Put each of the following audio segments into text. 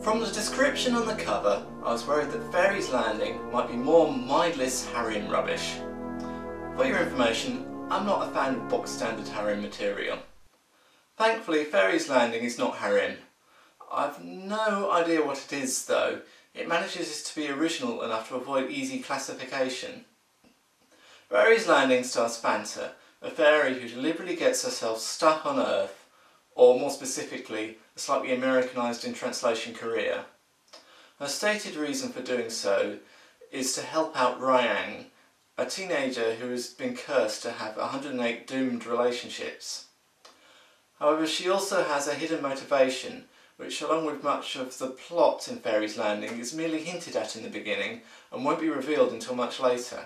From the description on the cover, I was worried that Faeries Landing might be more mindless harem rubbish. For your information, I'm not a fan of box standard harem material. Thankfully, Faeries Landing is not harem. I've no idea what it is though. It manages to be original enough to avoid easy classification. Faeries Landing stars Fanta, a fairy who deliberately gets herself stuck on Earth, or more specifically, a slightly Americanised in translation Korea. Her stated reason for doing so is to help out Ryang, a teenager who has been cursed to have 108 doomed relationships. However, she also has a hidden motivation, which along with much of the plot in Faeries Landing is merely hinted at in the beginning and won't be revealed until much later.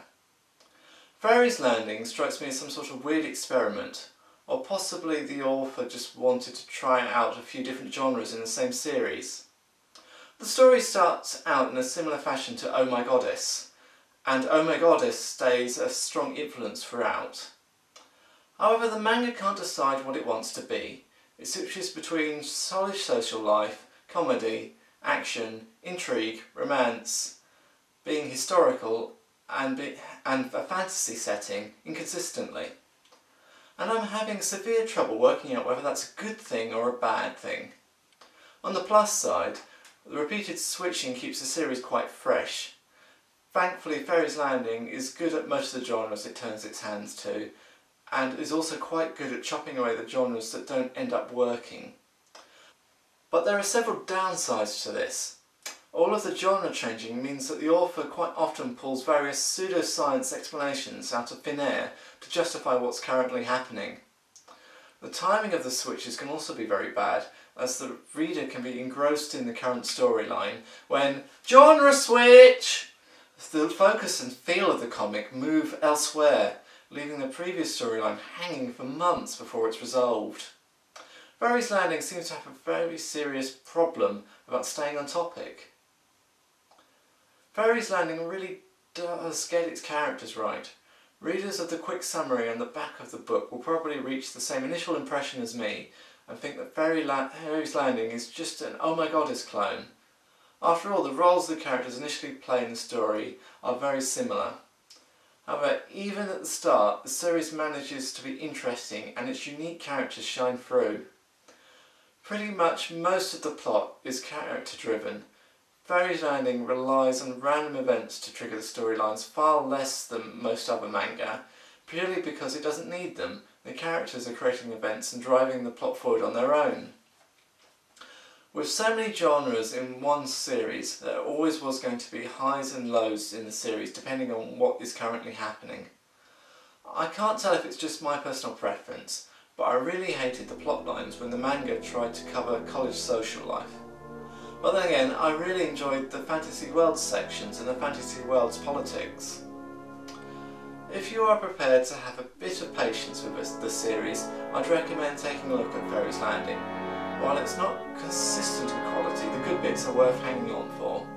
Faeries Landing strikes me as some sort of weird experiment, or possibly the author just wanted to try out a few different genres in the same series. The story starts out in a similar fashion to Oh My Goddess, and Oh My Goddess stays a strong influence throughout. However, the manga can't decide what it wants to be. It switches between solid social life, comedy, action, intrigue, romance, being historical, and a fantasy setting inconsistently. And I'm having severe trouble working out whether that's a good thing or a bad thing. On the plus side, the repeated switching keeps the series quite fresh. Thankfully, Faeries Landing is good at most of the genres it turns its hands to, and is also quite good at chopping away the genres that don't end up working. But there are several downsides to this. All of the genre changing means that the author quite often pulls various pseudoscience explanations out of thin air to justify what's currently happening. The timing of the switches can also be very bad, as the reader can be engrossed in the current storyline when genre switch! The focus and feel of the comic move elsewhere, leaving the previous storyline hanging for months before it's resolved. Faeries Landing seems to have a very serious problem about staying on topic. Faeries Landing really does get its characters right. Readers of the quick summary on the back of the book will probably reach the same initial impression as me and think that Faeries Landing is just an Oh My Goddess clone. After all, the roles the characters initially play in the story are very similar. However, even at the start, the series manages to be interesting and its unique characters shine through. Pretty much most of the plot is character driven. Faeries Landing relies on random events to trigger the storylines far less than most other manga, purely because it doesn't need them. The characters are creating events and driving the plot forward on their own. With so many genres in one series, there always was going to be highs and lows in the series depending on what is currently happening. I can't tell if it's just my personal preference, but I really hated the plot lines when the manga tried to cover college social life. But then again, I really enjoyed the Fantasy Worlds sections and the Fantasy Worlds politics. If you are prepared to have a bit of patience with the series, I'd recommend taking a look at Faeries Landing. While it's not consistent in quality, the good bits are worth hanging on for.